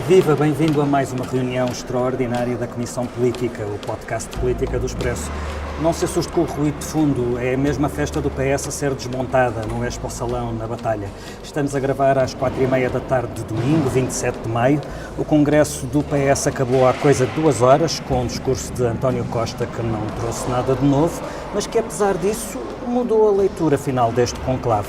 Viva, bem-vindo a mais uma reunião extraordinária da Comissão Política, o podcast de política do Expresso. Não se assuste com o ruído de fundo, é a mesma festa do PS a ser desmontada no Expo Salão, na Batalha. Estamos a gravar às 4h30 da tarde de domingo, 27 de maio. O congresso do PS acabou há coisa de 2 horas, com um discurso de António Costa que não trouxe nada de novo, mas que, apesar disso, mudou a leitura final deste conclave.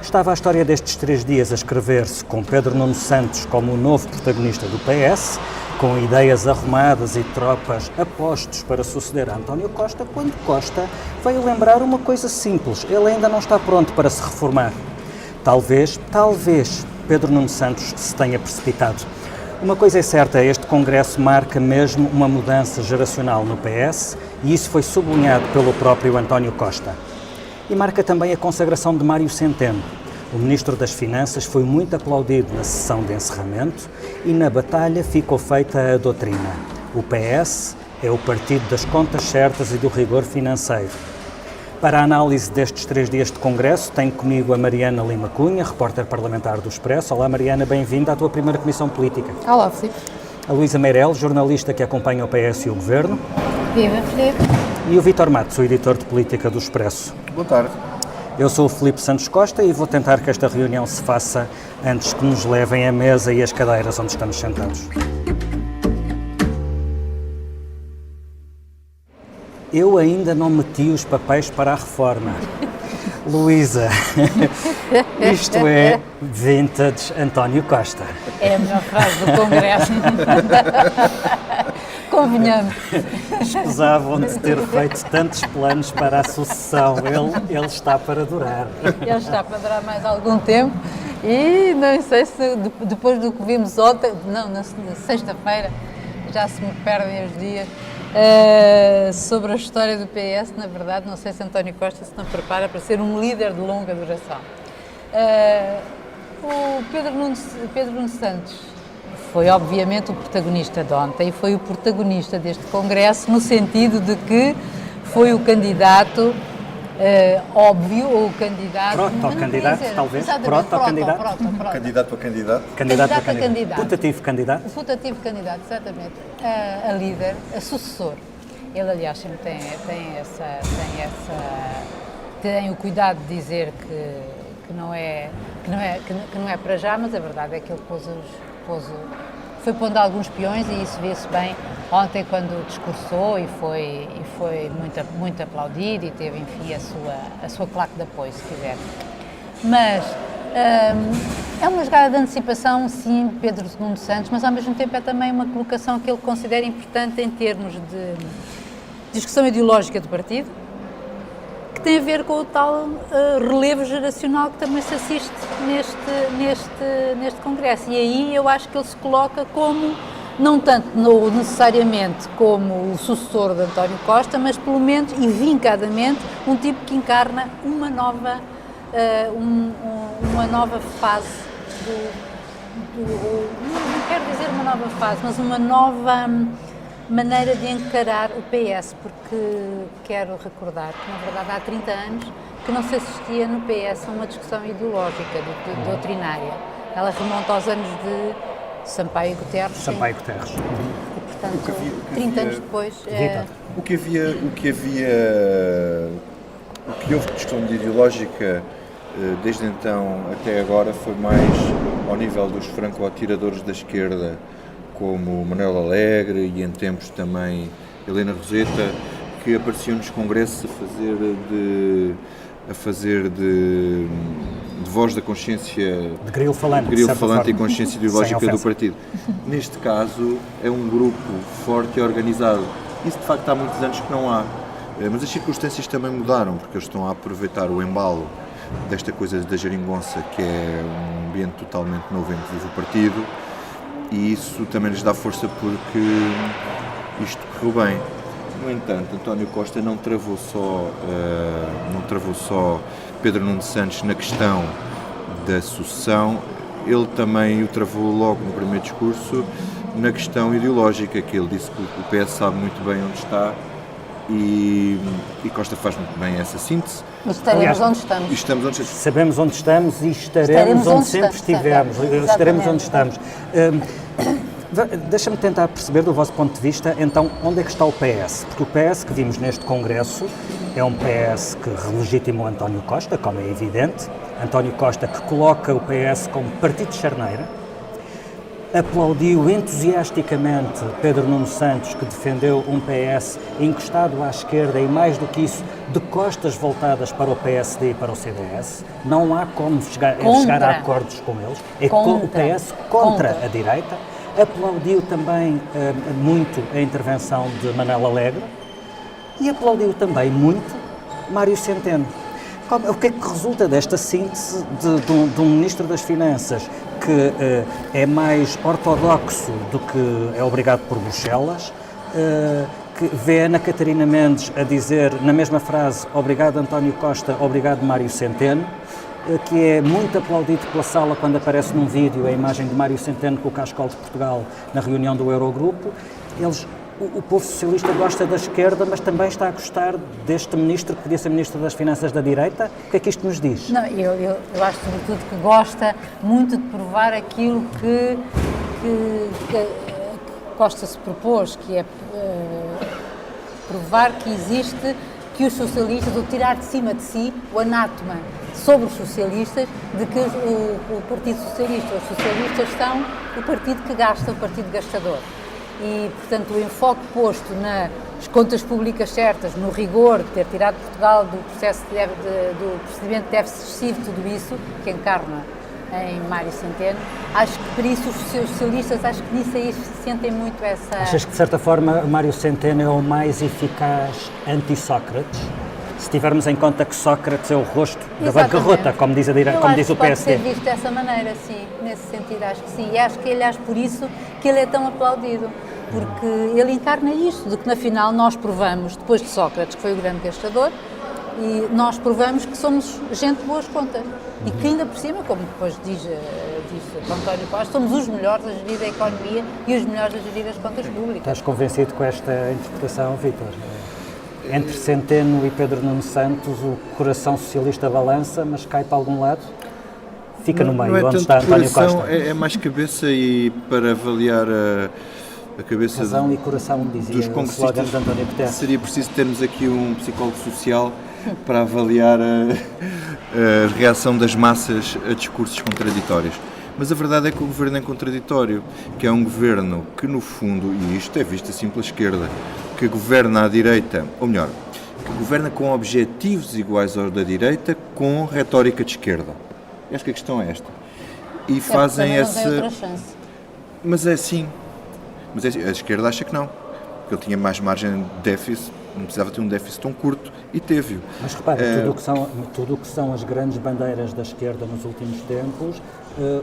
Estava a história destes 3 dias a escrever-se com Pedro Nuno Santos como o novo protagonista do PS, com ideias arrumadas e tropas a postos para suceder a António Costa, quando Costa veio lembrar uma coisa simples: ele ainda não está pronto para se reformar. Talvez Pedro Nuno Santos se tenha precipitado. Uma coisa é certa, este congresso marca mesmo uma mudança geracional no PS e isso foi sublinhado pelo próprio António Costa. E marca também a consagração de Mário Centeno. O Ministro das Finanças foi muito aplaudido na sessão de encerramento e na batalha ficou feita a doutrina. O PS é o partido das contas certas e do rigor financeiro. Para a análise destes 3 dias de congresso, tenho comigo a Mariana Lima Cunha, repórter parlamentar do Expresso. Olá Mariana, bem-vinda à tua primeira comissão política. Olá, Filipe. A Luísa Meirelles, jornalista que acompanha o PS e o Governo. Viva, Filipe. E o Vítor Matos, o editor de política do Expresso. Boa tarde. Eu sou o Filipe Santos Costa e vou tentar que esta reunião se faça antes que nos levem a mesa e as cadeiras onde estamos sentados. Eu ainda não meti os papéis para a reforma. Luísa, isto é vintage António Costa. É a melhor frase do Congresso. Convenhamos. Escusavam de ter feito tantos planos para a sucessão. Ele está para durar. Ele está para durar mais algum tempo e não sei se depois do que vimos ontem, não, na sexta-feira, já se me perdem os dias, sobre a história do PS, na verdade, não sei se António Costa se não prepara para ser um líder de longa duração. O Pedro Nuno Santos foi obviamente o protagonista de ontem e foi o protagonista deste congresso no sentido de que foi o candidato óbvio, ou o candidato... Proto-candidato, talvez? Proto-candidato? Candidato a candidato? Candidato a candidato. Putativo candidato? O putativo candidato, exatamente. A líder, a sucessor. Ele, aliás, sempre tem o cuidado de dizer que não é para já, mas a verdade é que ele foi pondo alguns peões e isso vê-se bem ontem quando discursou e foi muito aplaudido e teve, enfim, a sua claque de apoio, se quiser. Mas é uma jogada de antecipação, sim, Pedro Nuno Santos, mas ao mesmo tempo é também uma colocação que ele considera importante em termos de discussão ideológica do partido, que tem a ver com o tal relevo geracional que também se assiste neste congresso. E aí eu acho que ele se coloca como, não tanto necessariamente como o sucessor de António Costa, mas pelo menos, e vincadamente, um tipo que encarna uma nova fase não quero dizer uma nova fase, mas uma nova maneira de encarar o PS, porque quero recordar que, na verdade, há 30 anos que não se assistia no PS a uma discussão ideológica, doutrinária. Ela remonta aos anos de Sampaio Guterres. Sampaio Guterres. E, portanto, 30 anos depois... O que houve de discussão ideológica desde então até agora foi mais ao nível dos franco-atiradores da esquerda, como Manuel Alegre e em tempos também Helena Roseta, que apareciam nos congressos a fazer de voz da consciência, de grilo falante e consciência ideológica do partido. Neste caso é um grupo forte e organizado. Isso de facto há muitos anos que não há, mas as circunstâncias também mudaram, porque eles estão a aproveitar o embalo desta coisa da geringonça, que é um ambiente totalmente novo entre o partido, e isso também lhes dá força porque isto correu bem. No entanto, António Costa não travou só Pedro Nuno Santos na questão da sucessão, ele também o travou logo no primeiro discurso na questão ideológica, que ele disse que o PS sabe muito bem onde está e Costa faz muito bem essa síntese. Mas estaremos onde estamos. Sabemos onde estamos e estaremos onde sempre estivemos. Estaremos onde estamos. Deixa-me tentar perceber do vosso ponto de vista, então, onde é que está o PS? Porque o PS que vimos neste Congresso é um PS que relegitimou António Costa, como é evidente. António Costa que coloca o PS como partido de charneira. Aplaudiu entusiasticamente Pedro Nuno Santos, que defendeu um PS encostado à esquerda e, mais do que isso, de costas voltadas para o PSD e para o CDS. Não há como chegar a acordos com eles. É o PS contra a direita. Aplaudiu também muito a intervenção de Manel Alegre e aplaudiu também muito Mário Centeno. O que é que resulta desta síntese de um Ministro das Finanças que é mais ortodoxo do que é obrigado por Bruxelas, que vê Ana Catarina Mendes a dizer na mesma frase obrigado António Costa, obrigado Mário Centeno, que é muito aplaudido pela sala quando aparece num vídeo a imagem de Mário Centeno com o cascol de Portugal na reunião do Eurogrupo. O povo socialista gosta da esquerda, mas também está a gostar deste ministro que podia ser ministro das Finanças da direita. O que é que isto nos diz? Não, eu acho sobretudo que gosta muito de provar aquilo que Costa se propôs, que é provar que existe, que os socialistas, ou tirar de cima de si o anátema sobre os socialistas, de que o Partido Socialista, os socialistas são o partido que gasta, o partido gastador. E, portanto, o enfoque posto nas contas públicas certas, no rigor de ter tirado Portugal do processo do procedimento de déficit excessivo, tudo isso que encarna em Mário Centeno, acho que por isso os socialistas, acho que nisso aí sentem muito essa... Achas que, de certa forma, Mário Centeno é o mais eficaz anti-Sócrates? Se tivermos em conta que Sócrates é o rosto da bancarrota, como diz o PSD. Pode ser visto dessa maneira, sim, nesse sentido, acho que sim. E acho que ele, por isso que ele é tão aplaudido, porque ele encarna isto, de que, na final, nós provamos, depois de Sócrates, que foi o grande gastador, e nós provamos que somos gente de boas contas. E que ainda por cima, como depois diz António Costa, somos os melhores a gerir a economia e os melhores a gerir as contas públicas. Estás convencido com esta interpretação, Vítor? Entre Centeno e Pedro Nuno Santos, o coração socialista balança, mas cai para algum lado? Fica no meio, onde está António Costa. É mais cabeça, e para avaliar a cabeça razão e coração, dizia dos congressistas, de António Guterres, seria preciso termos aqui um psicólogo social para avaliar a reação das massas a discursos contraditórios. Mas a verdade é que o governo é contraditório, que é um governo que, no fundo, e isto é visto assim pela esquerda, que governa à direita, ou melhor, que governa com objetivos iguais aos da direita, com retórica de esquerda. Eu acho que a questão é esta. E fazem essa... Não tem outra chance. Mas é assim. Mas a esquerda acha que não. Que ele tinha mais margem de déficit, não precisava ter um déficit tão curto, e teve-o. Mas repara, tudo o que são as grandes bandeiras da esquerda nos últimos tempos,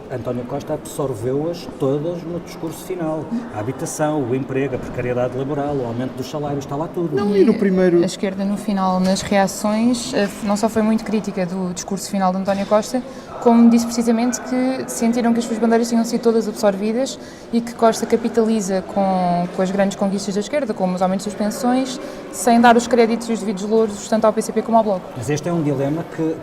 António Costa absorveu-as todas no discurso final. A habitação, o emprego, a precariedade laboral, o aumento dos salários, está lá tudo. Não, e no primeiro... A esquerda, no final, nas reações, não só foi muito crítica do discurso final de António Costa, como disse precisamente que sentiram que as suas bandeiras tinham sido todas absorvidas e que Costa capitaliza com as grandes conquistas da esquerda, como os aumentos das pensões, sem dar os créditos e os devidos louros tanto ao PCP como ao Bloco. Mas este é um dilema que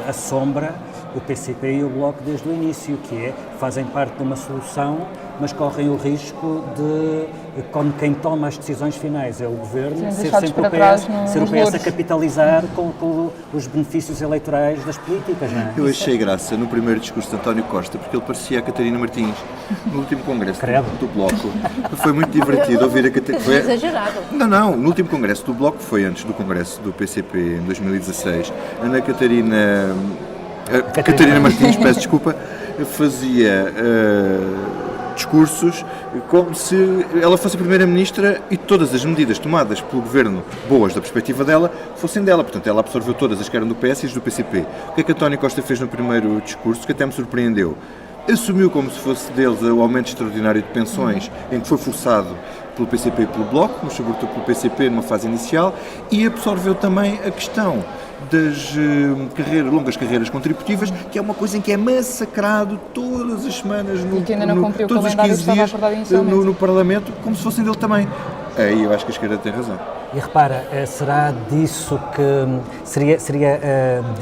assombra o PCP e o Bloco desde o início, que é, fazem parte de uma solução, mas correm o risco de, como quem toma as decisões finais é o Governo, ser sempre o PS a capitalizar com os benefícios eleitorais das políticas, não é? Eu achei graça no primeiro discurso de António Costa, porque ele parecia a Catarina Martins, no último congresso do Bloco. Foi muito divertido ouvir a Catarina... Foi exagerado. Não, no último congresso do Bloco, foi antes do congresso do PCP, em 2016, Ana Catarina Martins, peço desculpa, fazia discursos como se ela fosse a Primeira-Ministra e todas as medidas tomadas pelo Governo, boas da perspectiva dela, fossem dela. Portanto, ela absorveu todas as que eram do PS e as do PCP. O que é que António Costa fez no primeiro discurso, que até me surpreendeu? Assumiu como se fosse deles o aumento extraordinário de pensões, em que foi forçado pelo PCP e pelo Bloco, mas sobretudo pelo PCP numa fase inicial, e absorveu também a questão das longas carreiras contributivas, que é uma coisa em que é massacrado todas as semanas, e que ainda não cumpriu todos os 15 dias no Parlamento, como se fossem dele também. Aí eu acho que a esquerda tem razão. E repara, será disso que seria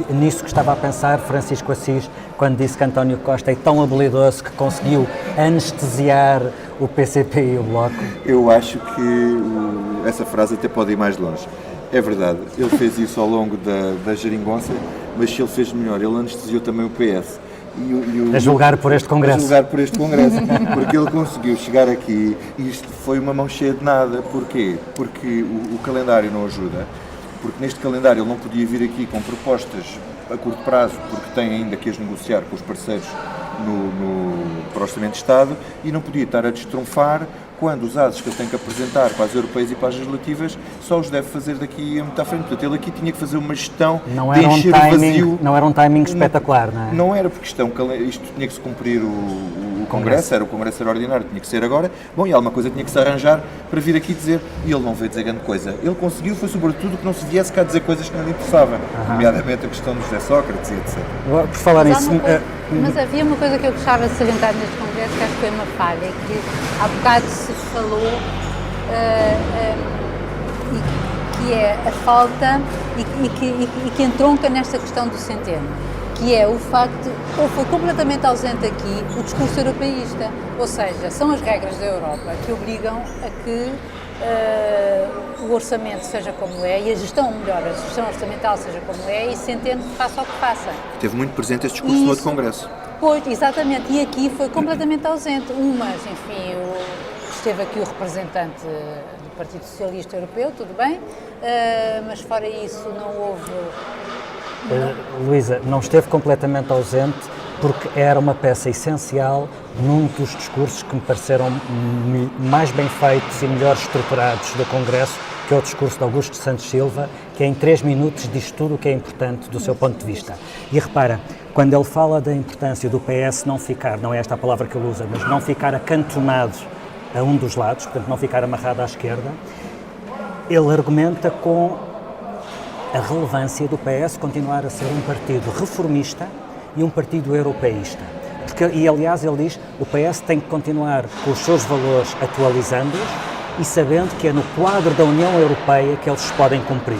nisso que estava a pensar Francisco Assis quando disse que António Costa é tão habilidoso que conseguiu anestesiar o PCP e o Bloco? Eu acho que essa frase até pode ir mais longe. É verdade, ele fez isso ao longo da geringonça, mas se ele fez melhor, ele anestesiou também o PS. A julgar por este Congresso. A julgar por este Congresso, porque ele conseguiu chegar aqui e isto foi uma mão cheia de nada. Porquê? Porque o calendário não ajuda, porque neste calendário ele não podia vir aqui com propostas a curto prazo, porque tem ainda que as negociar com os parceiros para o Orçamento de Estado, e não podia estar a destrunfar quando os atos que ele tem que apresentar para as europeias e para as legislativas só os deve fazer daqui a muito à frente. Portanto, ele aqui tinha que fazer uma gestão de encher o vazio. Não era um timing espetacular, não é? Não era, porque isto tinha que se cumprir o Congresso, o Congresso era ordinário, tinha que ser agora. Bom, e alguma coisa tinha que se arranjar para vir aqui dizer, e ele não veio dizer grande coisa. Ele conseguiu, foi sobretudo que não se viesse cá dizer coisas que não lhe interessavam, nomeadamente a questão do José Sócrates e etc. Por falar nisso... Mas havia uma coisa que eu gostava de salientar neste Congresso, que acho que foi uma falha, que há bocado se falou, que é a falta e que entronca nesta questão do centeno, que é o facto, ou foi completamente ausente aqui, o discurso europeísta, ou seja, são as regras da Europa que obrigam a que o orçamento seja como é e a gestão orçamental seja como é, e Centeno faça o que faça. Teve muito presente este discurso no outro Congresso. Pois, exatamente, e aqui foi completamente ausente. Mas, enfim, esteve aqui o representante do Partido Socialista Europeu, tudo bem, mas fora isso não houve... Luísa, não esteve completamente ausente porque era uma peça essencial num dos discursos que me pareceram mais bem feitos e melhor estruturados do Congresso, que é o discurso de Augusto Santos Silva, que em 3 minutos diz tudo o que é importante do seu ponto de vista. E repara, quando ele fala da importância do PS não ficar, não é esta a palavra que ele usa, mas não ficar acantonado a um dos lados, portanto não ficar amarrado à esquerda, ele argumenta com a relevância do PS continuar a ser um partido reformista e um partido europeísta. E aliás ele diz, o PS tem que continuar com os seus valores atualizando-os e sabendo que é no quadro da União Europeia que eles os podem cumprir.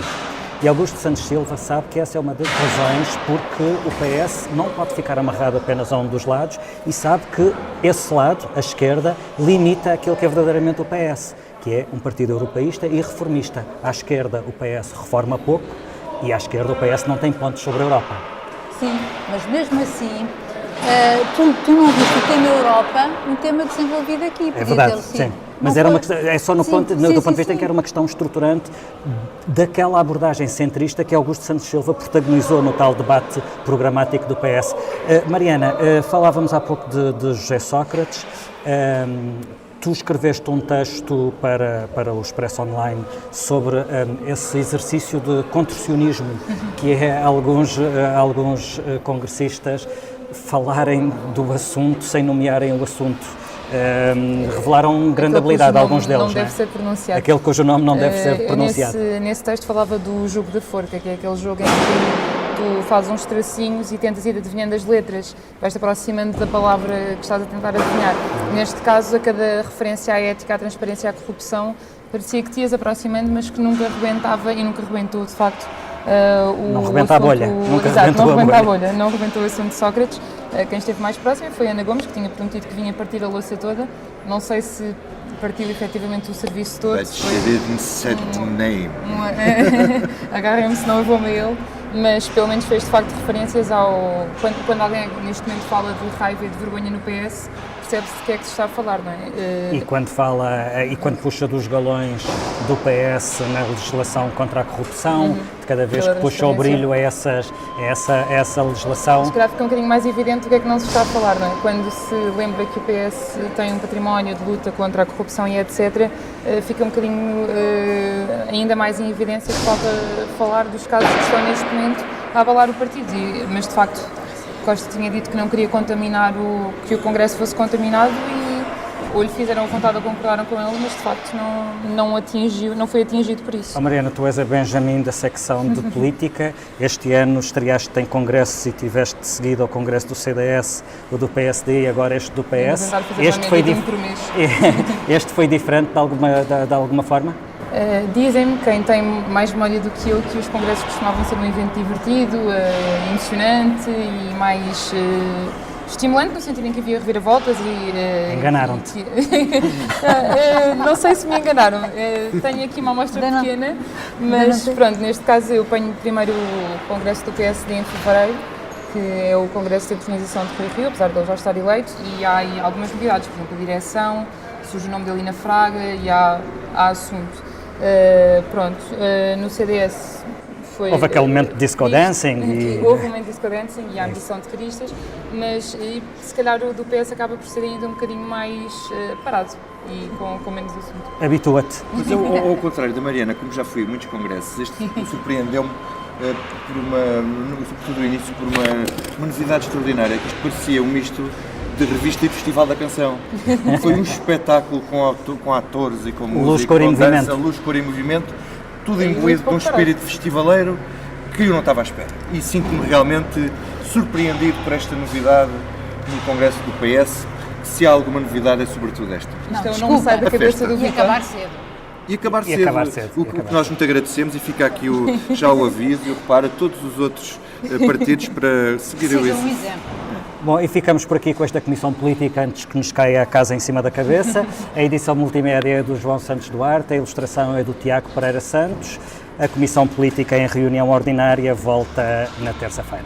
E Augusto Santos Silva sabe que essa é uma das razões porque o PS não pode ficar amarrado apenas a um dos lados e sabe que esse lado, a esquerda, limita aquilo que é verdadeiramente o PS, que é um partido europeísta e reformista. À esquerda o PS reforma pouco e à esquerda o PS não tem pontos sobre a Europa. Sim, mas mesmo assim, tu não viste o tema Europa um tema desenvolvido aqui. É verdade, sim. Mas era uma questão, é só no ponto de vista em que era uma questão estruturante daquela abordagem centrista que Augusto Santos Silva protagonizou no tal debate programático do PS. Mariana, falávamos há pouco de José Sócrates. Tu escreveste um texto para o Expresso Online sobre esse exercício de contorcionismo que é alguns congressistas falarem do assunto sem nomearem o assunto. Revelaram grande habilidade a alguns deles. Não deve ser pronunciado. Aquele cujo nome não deve ser pronunciado. Nesse texto falava do jogo da forca, que é aquele jogo em que tu fazes uns tracinhos e tentas ir adivinhando as letras, vais-te aproximando da palavra que estás a tentar adivinhar. Neste caso, a cada referência à ética, à transparência, à corrupção, parecia que te ias aproximando, mas que nunca rebentava e nunca rebentou, de facto, não rebenta a bolha. Não rebentou o assunto de Sócrates. Quem esteve mais próximo foi Ana Gomes, que tinha prometido que vinha partir a louça toda. Não sei se partiu efetivamente o serviço todo. But she didn't set name. Agarrem-me, senão eu vou-me a ele. Mas pelo menos fez de facto referências ao... Quando alguém neste momento fala de raiva e de vergonha no PS, percebe-se de que é que se está a falar, não é? E quando puxa dos galões do PS na legislação contra a corrupção, de cada vez que puxa o brilho a essa legislação... Se calhar fica um bocadinho mais evidente do que é que não se está a falar, não é? Quando se lembra que o PS tem um património de luta contra a corrupção e etc., fica um bocadinho ainda mais em evidência que falta falar dos casos que estão neste momento a abalar o partido, mas de facto Costa tinha dito que não queria contaminar que o Congresso fosse contaminado ou lhe fizeram a vontade ou concordaram com ele, mas de facto não foi atingido por isso. Oh, Mariana, tu és a Benjamin da secção de política. Este ano estreaste em congressos e tiveste seguido ao congresso do CDS, o do PSD e agora este do PS. Este foi diferente de alguma forma? Dizem-me, quem tem mais memória do que eu, que os congressos costumavam ser um evento divertido, emocionante e mais estimulante, no sentido em que havia reviravoltas e... Enganaram-te. Não sei se me enganaram. Tenho aqui uma amostra pequena, mas pronto, neste caso eu ponho primeiro o congresso do PSD em fevereiro, que é o congresso de internacionalização de Rui Rio, apesar de ele já estar eleito, e há aí algumas novidades, por exemplo, a direção, surge o nome de Alina Fraga e há assunto. No CDS foi... Houve aquele momento de disco dancing. Houve um momento de disco dancing e a ambição de caristas, mas se calhar o do PS acaba por ser ainda um bocadinho mais parado e com menos assunto. Habitua-te. Mas eu, ao contrário da Mariana, como já fui a muitos congressos, este surpreendeu-me sobretudo no início, por uma novidade extraordinária, que isto parecia um misto de revista e festival da canção. Foi um espetáculo com atores e com música, com dança, luz, cor e movimento, tudo imbuído com um espírito festivaleiro que eu não estava à espera. E sinto-me realmente surpreendido por esta novidade no congresso do PS, que se há alguma novidade é sobretudo esta. Não me sai da cabeça do Vitor. E acabar cedo. E acabar cedo. O que nós muito agradecemos, e fica aqui já o aviso, e eu reparo a todos os outros partidos para seguir o exemplo. Bom, e ficamos por aqui com esta Comissão Política antes que nos caia a casa em cima da cabeça. A edição multimédia é do João Santos Duarte, a ilustração é do Tiago Pereira Santos. A Comissão Política em reunião ordinária volta na terça-feira.